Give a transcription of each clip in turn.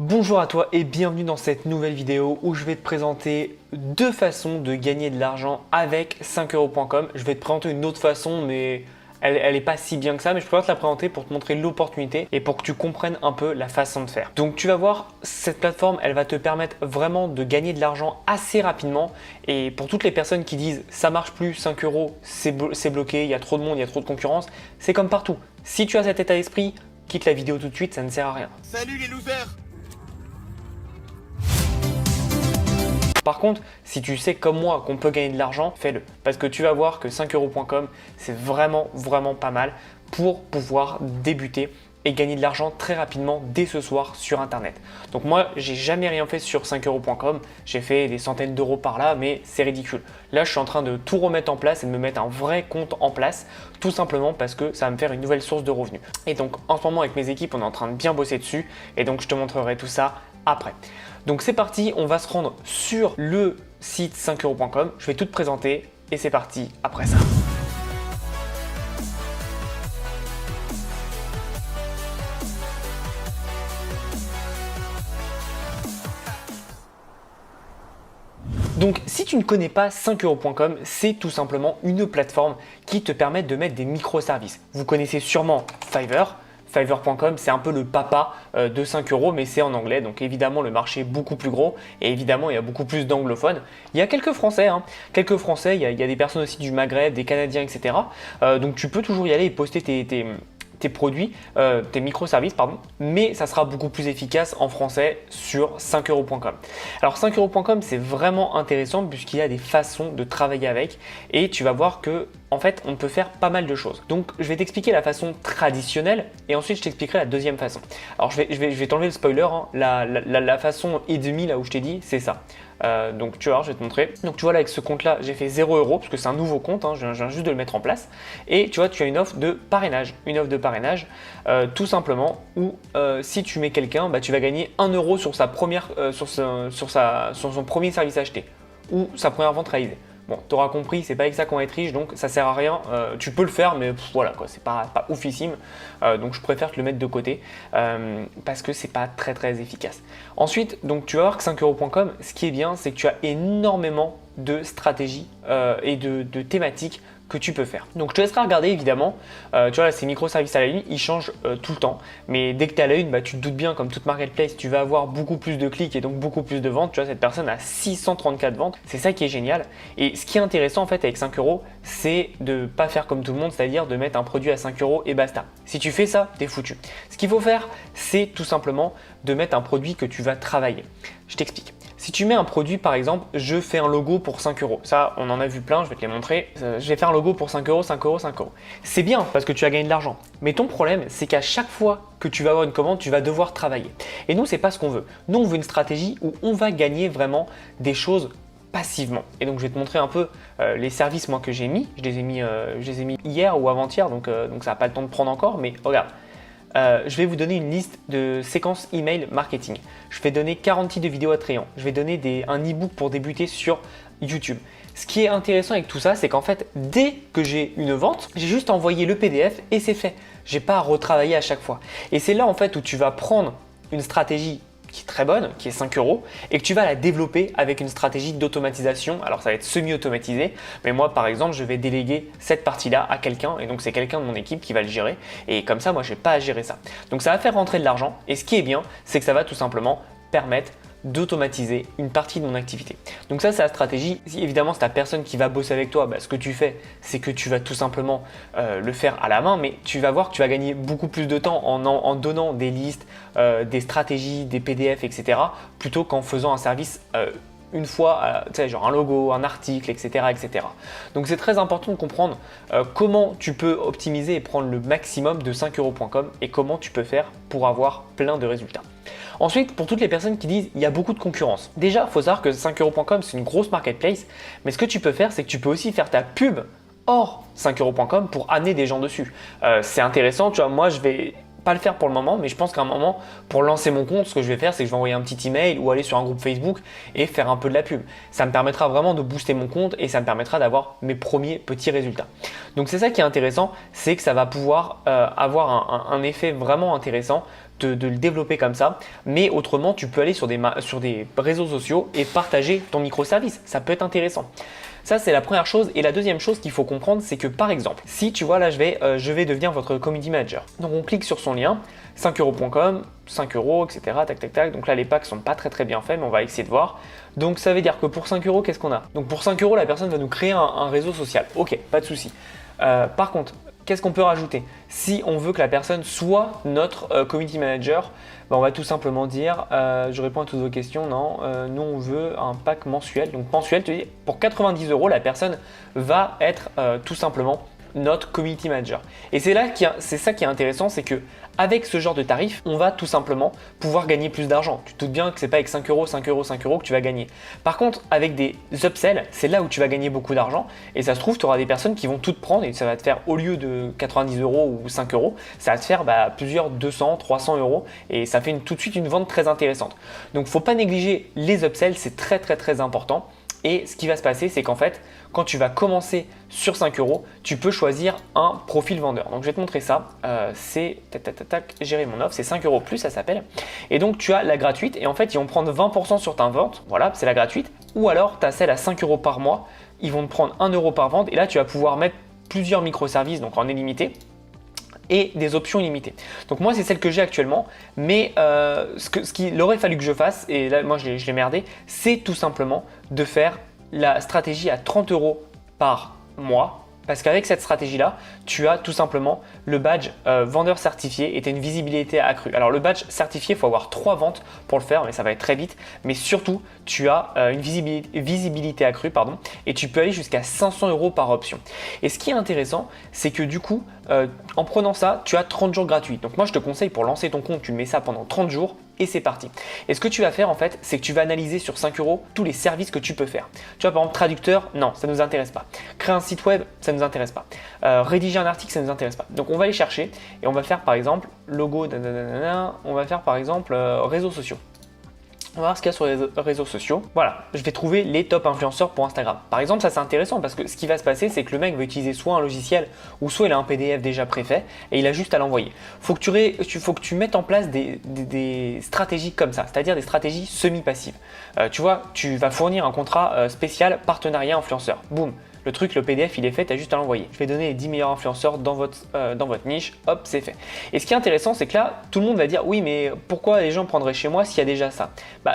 Bonjour à toi et bienvenue dans cette nouvelle vidéo où je vais te présenter deux façons de gagner de l'argent avec 5euros.com. Je vais te présenter une autre façon mais elle n'est pas si bien que ça, mais je préfère te la présenter pour te montrer l'opportunité et pour que tu comprennes un peu la façon de faire. Donc tu vas voir, cette plateforme, elle va te permettre vraiment de gagner de l'argent assez rapidement. Et pour toutes les personnes qui disent ça marche plus, 5 euros, c'est bloqué, il y a trop de monde, il y a trop de concurrence, c'est comme partout. Si tu as cet état d'esprit, quitte la vidéo tout de suite, ça ne sert à rien. Salut les losers! Par contre, si tu sais comme moi qu'on peut gagner de l'argent, fais-le. Parce que tu vas voir que 5euros.com, c'est vraiment pas mal pour pouvoir débuter et gagner de l'argent très rapidement dès ce soir sur Internet. Donc moi, j'ai jamais rien fait sur 5euros.com. J'ai fait des centaines d'euros par là, mais c'est ridicule. Là, je suis en train de tout remettre en place et de me mettre un vrai compte en place, tout simplement parce que ça va me faire une nouvelle source de revenus. Et donc, en ce moment, avec mes équipes, on est en train de bien bosser dessus et donc je te montrerai tout ça après. Donc c'est parti, on va se rendre sur le site 5euros.com. Je vais tout te présenter et c'est parti après ça. Donc si tu ne connais pas 5euros.com, c'est tout simplement une plateforme qui te permet de mettre des microservices. Vous connaissez sûrement Fiverr. Fiverr.com, c'est un peu le papa de 5 euros, mais c'est en anglais. Donc évidemment, le marché est beaucoup plus gros et évidemment, il y a beaucoup plus d'anglophones. Il y a quelques Français, quelques Français, il y a des personnes aussi du Maghreb, des Canadiens, etc. Donc tu peux toujours y aller et poster tes produits, tes microservices, pardon, mais ça sera beaucoup plus efficace en français sur 5euros.com. Alors 5euros.com, c'est vraiment intéressant puisqu'il y a des façons de travailler avec et tu vas voir que en fait, on peut faire pas mal de choses. Donc, je vais t'expliquer la façon traditionnelle et ensuite je t'expliquerai la deuxième façon. Alors, je vais t'enlever le spoiler, la façon et demi là où je t'ai dit, c'est ça. Donc tu vois, je vais te montrer. Donc tu vois là avec ce compte là, j'ai fait 0 euros parce que c'est un nouveau compte, je viens juste de le mettre en place. Et tu vois, tu as une offre de parrainage, tout simplement où si tu mets quelqu'un, tu vas gagner 1 euro sur sa première, sur son premier service acheté ou sa première vente réalisée. Bon, tu auras compris, c'est pas avec ça qu'on va être riche, donc ça sert à rien. Tu peux le faire, mais voilà quoi, c'est pas oufissime. Donc je préfère te le mettre de côté parce que c'est pas très efficace. Ensuite, donc tu vas voir que 5euros.com, ce qui est bien, c'est que tu as énormément de stratégies et de thématiques que tu peux faire. Donc je te laisserai regarder évidemment. Tu vois là, ces microservices à la une, ils changent tout le temps. Mais dès que tu es à la une, tu te doutes bien, comme toute marketplace, tu vas avoir beaucoup plus de clics et donc beaucoup plus de ventes. Tu vois, cette personne a 634 ventes. C'est ça qui est génial. Et ce qui est intéressant en fait avec 5 euros, c'est de ne pas faire comme tout le monde, c'est-à-dire de mettre un produit à 5 euros et basta. Si tu fais ça, t'es foutu. Ce qu'il faut faire, c'est tout simplement de mettre un produit que tu vas travailler. Je t'explique. Si tu mets un produit, par exemple, je fais un logo pour 5 euros. Ça, on en a vu plein, je vais te les montrer. Je vais faire un logo pour 5 euros, 5 euros, 5 euros. C'est bien parce que tu as gagné de l'argent. Mais ton problème, c'est qu'à chaque fois que tu vas avoir une commande, tu vas devoir travailler. Et nous, c'est pas ce qu'on veut. Nous, on veut une stratégie où on va gagner vraiment des choses passivement. Et donc, je vais te montrer un peu les services moi que j'ai mis. Je les ai mis hier ou avant-hier, donc ça n'a pas le temps de prendre encore. Mais regarde. Je vais vous donner une liste de séquences email marketing. Je vais donner 40 titres de vidéos attrayants. Je vais donner un e-book pour débuter sur YouTube. Ce qui est intéressant avec tout ça, c'est qu'en fait, dès que j'ai une vente, j'ai juste envoyé le PDF et c'est fait. Je n'ai pas à retravailler à chaque fois. Et c'est là en fait où tu vas prendre une stratégie qui est très bonne, qui est 5 euros, et que tu vas la développer avec une stratégie d'automatisation. Alors ça va être semi-automatisé, mais moi par exemple, je vais déléguer cette partie-là à quelqu'un, et donc c'est quelqu'un de mon équipe qui va le gérer, et comme ça, moi je n'ai pas à gérer ça. Donc ça va faire rentrer de l'argent, et ce qui est bien, c'est que ça va tout simplement permettre d'automatiser une partie de mon activité. Donc ça, c'est la stratégie. Si évidemment, c'est la personne qui va bosser avec toi, ce que tu fais, c'est que tu vas tout simplement le faire à la main, mais tu vas voir que tu vas gagner beaucoup plus de temps en donnant des listes, des stratégies, des PDF, etc. plutôt qu'en faisant un service une fois, tu sais, genre un logo, un article, etc. Donc c'est très important de comprendre comment tu peux optimiser et prendre le maximum de 5euros.com et comment tu peux faire pour avoir plein de résultats. Ensuite, pour toutes les personnes qui disent il y a beaucoup de concurrence. Déjà, il faut savoir que 5euros.com, c'est une grosse marketplace, mais ce que tu peux faire, c'est que tu peux aussi faire ta pub hors 5euros.com pour amener des gens dessus. C'est intéressant, tu vois, moi je vais pas le faire pour le moment, mais je pense qu'à un moment, pour lancer mon compte, ce que je vais faire, c'est que je vais envoyer un petit email ou aller sur un groupe Facebook et faire un peu de la pub. Ça me permettra vraiment de booster mon compte et ça me permettra d'avoir mes premiers petits résultats. Donc c'est ça qui est intéressant, c'est que ça va pouvoir avoir un effet vraiment intéressant de le développer comme ça, mais autrement, tu peux aller sur des réseaux sociaux et partager ton microservice. Ça peut être intéressant. Ça, c'est la première chose. Et la deuxième chose qu'il faut comprendre, c'est que par exemple, si tu vois là, je vais devenir votre community manager. Donc, on clique sur son lien, 5euros.com, 5 euros, etc. Tac, tac, tac. Donc là, les packs sont pas très bien faits, mais on va essayer de voir. Donc, ça veut dire que pour 5 euros, qu'est-ce qu'on a? Donc, pour 5 euros, la personne va nous créer un réseau social. Ok, pas de souci. Par contre, qu'est-ce qu'on peut rajouter? Si on veut que la personne soit notre community manager, on va tout simplement dire, je réponds à toutes vos questions, non, nous on veut un pack mensuel. Donc mensuel, tu dis, pour 90 euros, la personne va être tout simplement notre community manager. Et c'est ça qui est intéressant, c'est que avec ce genre de tarif, on va tout simplement pouvoir gagner plus d'argent. Tu te doutes bien que c'est pas avec 5 euros, 5 euros, 5 euros que tu vas gagner. Par contre, avec des upsells, c'est là où tu vas gagner beaucoup d'argent. Et ça se trouve, tu auras des personnes qui vont tout te prendre et ça va te faire, au lieu de 90 euros ou 5 euros, ça va te faire plusieurs 200, 300 euros et ça fait tout de suite une vente très intéressante. Donc, faut pas négliger les upsells, c'est très important. Et ce qui va se passer, c'est qu'en fait, quand tu vas commencer sur 5 euros, tu peux choisir un profil vendeur. Donc, je vais te montrer ça. C'est gérer mon offre, c'est 5 euros plus, ça s'appelle. Et donc, tu as la gratuite. Et en fait, ils vont prendre 20% sur ta vente. Voilà, c'est la gratuite. Ou alors, tu as celle à 5 euros par mois. Ils vont te prendre 1 euro par vente. Et là, tu vas pouvoir mettre plusieurs microservices, donc en illimité, et des options illimitées. Donc moi c'est celle que j'ai actuellement, mais ce qu'il aurait fallu que je fasse, et là moi je l'ai merdé, c'est tout simplement de faire la stratégie à 30 euros par mois. Parce qu'avec cette stratégie-là, tu as tout simplement le badge vendeur certifié et tu as une visibilité accrue. Alors le badge certifié, il faut avoir 3 ventes pour le faire, mais ça va être très vite. Mais surtout, tu as une visibilité accrue et tu peux aller jusqu'à 500 euros par option. Et ce qui est intéressant, c'est que du coup, en prenant ça, tu as 30 jours gratuits. Donc moi, je te conseille pour lancer ton compte, tu mets ça pendant 30 jours. Et c'est parti. Et ce que tu vas faire en fait, c'est que tu vas analyser sur 5 euros tous les services que tu peux faire. Tu vois, par exemple, traducteur, non, ça ne nous intéresse pas. Créer un site web, ça ne nous intéresse pas. Rédiger un article, ça ne nous intéresse pas. Donc on va aller chercher et on va faire par exemple logo, on va faire par exemple réseaux sociaux. On va voir ce qu'il y a sur les réseaux sociaux. Voilà, je vais trouver les top influenceurs pour Instagram. Par exemple, ça c'est intéressant parce que ce qui va se passer, c'est que le mec va utiliser soit un logiciel ou soit il a un PDF déjà préfait et il a juste à l'envoyer. Faut que tu mettes en place des stratégies comme ça, c'est-à-dire des stratégies semi-passives. Tu vois, tu vas fournir un contrat spécial partenariat influenceur. Boum. Le truc, le PDF, il est fait, tu as juste à l'envoyer. Je vais donner les 10 meilleurs influenceurs dans votre niche, hop, c'est fait. Et ce qui est intéressant, c'est que là, tout le monde va dire, oui, mais pourquoi les gens prendraient chez moi s'il y a déjà ça?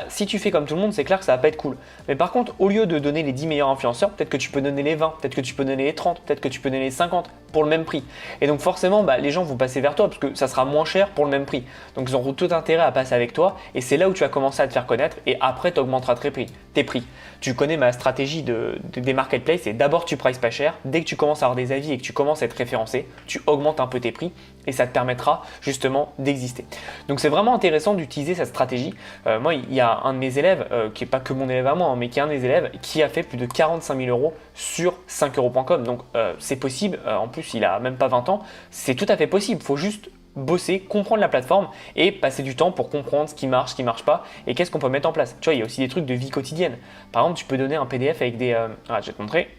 Si tu fais comme tout le monde, c'est clair que ça va pas être cool. Mais par contre, au lieu de donner les 10 meilleurs influenceurs, peut-être que tu peux donner les 20, peut-être que tu peux donner les 30, peut-être que tu peux donner les 50 pour le même prix. Et donc forcément, les gens vont passer vers toi parce que ça sera moins cher pour le même prix. Donc ils auront tout intérêt à passer avec toi et c'est là où tu vas commencer à te faire connaître et après, tu augmenteras tes prix. Tu connais ma stratégie des marketplaces, c'est d'abord tu prices pas cher. Dès que tu commences à avoir des avis et que tu commences à être référencé, tu augmentes un peu tes prix et ça te permettra justement d'exister. Donc c'est vraiment intéressant d'utiliser cette stratégie. Moi, il y a un de mes élèves, qui n'est pas que mon élève à moi, mais qui est un des élèves qui a fait plus de 45 000 euros sur 5euros.com. Donc c'est possible, en plus il a même pas 20 ans, c'est tout à fait possible. Il faut juste bosser, comprendre la plateforme et passer du temps pour comprendre ce qui marche pas et qu'est-ce qu'on peut mettre en place. Tu vois, il y a aussi des trucs de vie quotidienne. Par exemple, tu peux donner un PDF avec des... je vais te montrer.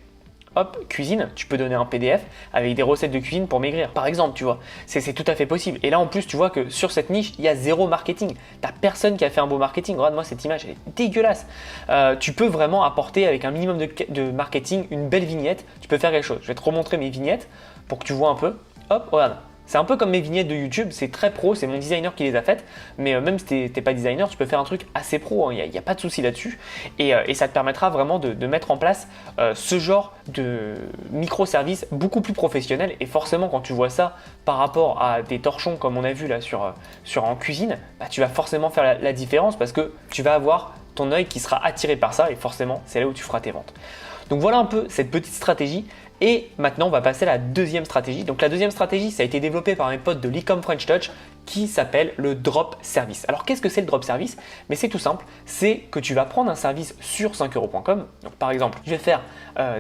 Hop, cuisine, tu peux donner un PDF avec des recettes de cuisine pour maigrir. Par exemple, tu vois, c'est tout à fait possible. Et là, en plus, tu vois que sur cette niche, il y a zéro marketing. T'as personne qui a fait un beau marketing. Regarde-moi cette image, elle est dégueulasse. Tu peux vraiment apporter avec un minimum de marketing une belle vignette. Tu peux faire quelque chose. Je vais te remontrer mes vignettes pour que tu vois un peu. Hop, regarde. C'est un peu comme mes vignettes de YouTube, c'est très pro, c'est mon designer qui les a faites, mais même si t'es pas designer, tu peux faire un truc assez pro, il n'y a pas de souci là-dessus, et ça te permettra vraiment de mettre en place ce genre de microservices beaucoup plus professionnels, et forcément quand tu vois ça par rapport à des torchons comme on a vu là sur en cuisine, tu vas forcément faire la différence parce que tu vas avoir ton œil qui sera attiré par ça, et forcément c'est là où tu feras tes ventes. Donc voilà un peu cette petite stratégie. Et maintenant, on va passer à la deuxième stratégie. Donc la deuxième stratégie, ça a été développé par mes potes de l'Ecom French Touch qui s'appelle le drop service. Alors qu'est-ce que c'est le drop service? Mais c'est tout simple, c'est que tu vas prendre un service sur 5euros.com. Donc par exemple, je vais faire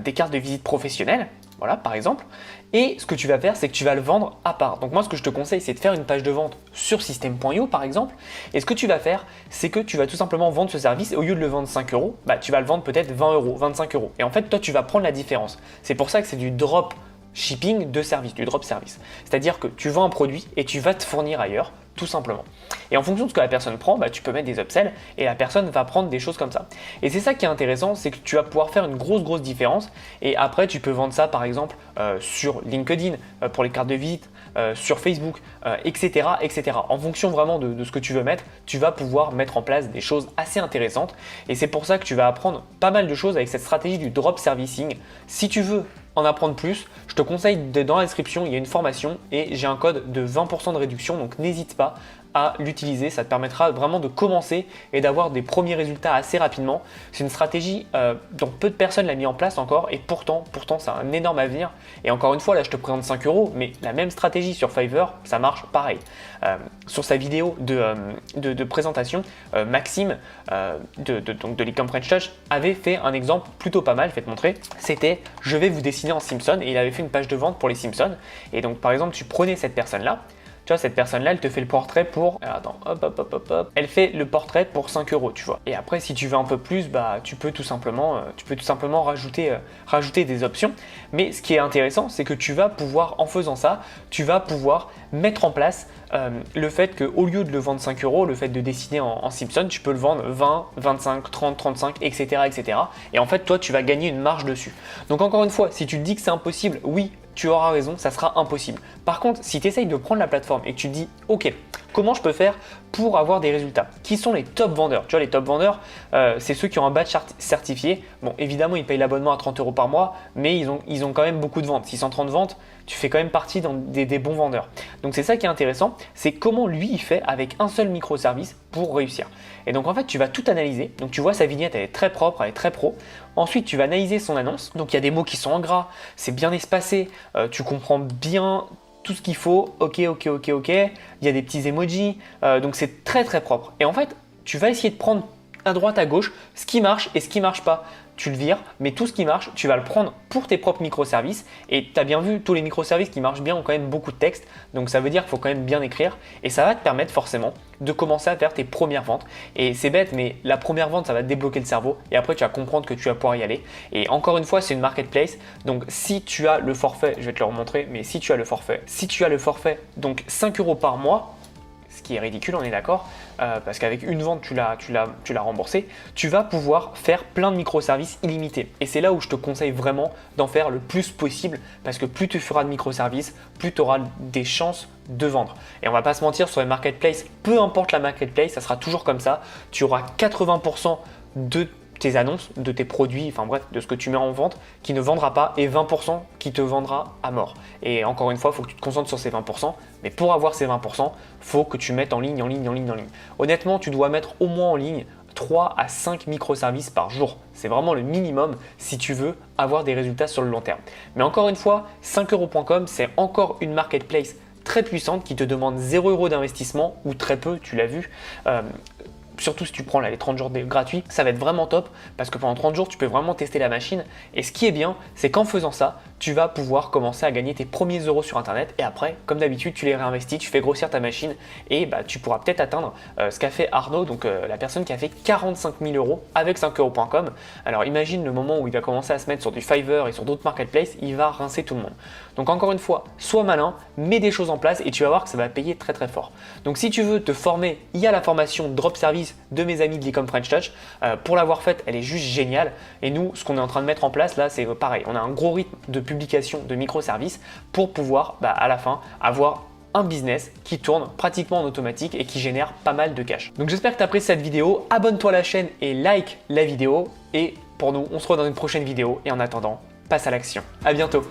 des cartes de visite professionnelles. Voilà, par exemple. Et ce que tu vas faire, c'est que tu vas le vendre à part. Donc moi, ce que je te conseille, c'est de faire une page de vente sur System.io, par exemple. Et ce que tu vas faire, c'est que tu vas tout simplement vendre ce service. Et au lieu de le vendre 5 euros, tu vas le vendre peut-être 20 euros, 25 euros. Et en fait, toi, tu vas prendre la différence. C'est pour ça que c'est du drop shipping de service, du drop service. C'est-à-dire que tu vends un produit et tu vas te fournir ailleurs tout simplement. Et en fonction de ce que la personne prend, tu peux mettre des upsells et la personne va prendre des choses comme ça. Et c'est ça qui est intéressant, c'est que tu vas pouvoir faire une grosse différence et après tu peux vendre ça par exemple sur LinkedIn pour les cartes de visite, sur Facebook, etc., etc. En fonction vraiment de ce que tu veux mettre, tu vas pouvoir mettre en place des choses assez intéressantes et c'est pour ça que tu vas apprendre pas mal de choses avec cette stratégie du drop servicing. Si tu veux en apprendre plus, je te conseille dans la description, il y a une formation et j'ai un code de 20% de réduction, donc n'hésite pas à l'utiliser, ça te permettra vraiment de commencer et d'avoir des premiers résultats assez rapidement. C'est une stratégie dont peu de personnes l'ont mis en place encore et pourtant ça a un énorme avenir. Et encore une fois, là je te présente 5 €, mais la même stratégie sur Fiverr, ça marche pareil. Sur sa vidéo de présentation, Maxime de l'E-Com French Touch avait fait un exemple plutôt pas mal, je vais te montrer. C'était je vais vous dessiner en Simpson et il avait fait une page de vente pour les Simpsons. Et donc par exemple, tu prenais cette personne-là. Tu vois, cette personne-là, elle te fait le portrait pour… Alors, attends, hop. Elle fait le portrait pour 5 €, tu vois. Et après, si tu veux un peu plus, tu peux tout simplement rajouter des options. Mais ce qui est intéressant, c'est que tu vas pouvoir, en faisant ça, tu vas pouvoir mettre en place le fait qu'au lieu de le vendre 5 €, le fait de dessiner en Simpson, tu peux le vendre 20, 25, 30, 35, etc., etc. Et en fait, toi, tu vas gagner une marge dessus. Donc encore une fois, si tu te dis que c'est impossible, oui, tu auras raison, ça sera impossible. Par contre, si tu essayes de prendre la plateforme et que tu te dis, ok, comment je peux faire pour avoir des résultats? Qui sont les top vendeurs? Tu vois, les top vendeurs, c'est ceux qui ont un badge certifié. Bon, évidemment, ils payent l'abonnement à 30 € par mois, mais ils ont quand même beaucoup de ventes. 630 ventes, tu fais quand même partie des bons vendeurs. Donc, c'est ça qui est intéressant, c'est comment lui, il fait avec un seul microservice pour réussir. Et donc, en fait, tu vas tout analyser. Donc, tu vois, sa vignette, elle est très propre, elle est très pro. Ensuite, tu vas analyser son annonce. Donc, il y a des mots qui sont en gras, c'est bien espacé, tu comprends bien tout ce qu'il faut, ok, il y a des petits emojis, donc c'est très propre. Et en fait, tu vas essayer de prendre à droite, à gauche, ce qui marche et ce qui marche pas. Tu le vires, mais tout ce qui marche, tu vas le prendre pour tes propres microservices. Et tu as bien vu, tous les microservices qui marchent bien ont quand même beaucoup de texte. Donc ça veut dire qu'il faut quand même bien écrire. Et ça va te permettre forcément de commencer à faire tes premières ventes. Et c'est bête, mais la première vente, ça va te débloquer le cerveau. Et après, tu vas comprendre que tu vas pouvoir y aller. Et encore une fois, c'est une marketplace. Donc si tu as le forfait, je vais te le remontrer, mais si tu as le forfait, donc 5 € par mois, ce qui est ridicule, on est d'accord, parce qu'avec une vente, tu l'as remboursé, tu vas pouvoir faire plein de microservices illimités. Et c'est là où je te conseille vraiment d'en faire le plus possible, parce que plus tu feras de microservices, plus tu auras des chances de vendre. Et on va pas se mentir, sur les marketplaces, peu importe la marketplace, ça sera toujours comme ça, tu auras 80% de tes annonces, de tes produits, enfin bref, de ce que tu mets en vente qui ne vendra pas et 20% qui te vendra à mort. Et encore une fois, il faut que tu te concentres sur ces 20%, mais pour avoir ces 20%, il faut que tu mettes en ligne. Honnêtement, tu dois mettre au moins en ligne 3 à 5 microservices par jour. C'est vraiment le minimum si tu veux avoir des résultats sur le long terme. Mais encore une fois, 5euros.com, c'est encore une marketplace très puissante qui te demande 0 € d'investissement ou très peu, tu l'as vu. Surtout si tu prends les 30 jours gratuits, ça va être vraiment top parce que pendant 30 jours, tu peux vraiment tester la machine. Et ce qui est bien, c'est qu'en faisant ça, tu vas pouvoir commencer à gagner tes premiers euros sur Internet. Et après, comme d'habitude, tu les réinvestis, tu fais grossir ta machine et tu pourras peut-être atteindre ce qu'a fait Arnaud, donc la personne qui a fait 45 000 € avec 5euros.com. Alors imagine le moment où il va commencer à se mettre sur du Fiverr et sur d'autres marketplaces, il va rincer tout le monde. Donc encore une fois, sois malin, mets des choses en place et tu vas voir que ça va payer très fort. Donc si tu veux te former, il y a la formation Drop Service de mes amis de l'E-Com French Touch. Pour l'avoir faite, elle est juste géniale. Et nous, ce qu'on est en train de mettre en place là, c'est pareil. On a un gros rythme de publication de microservices pour pouvoir à la fin avoir un business qui tourne pratiquement en automatique et qui génère pas mal de cash. Donc j'espère que tu as apprécié cette vidéo. Abonne-toi à la chaîne et like la vidéo. Et pour nous, on se retrouve dans une prochaine vidéo. Et en attendant, passe à l'action. À bientôt.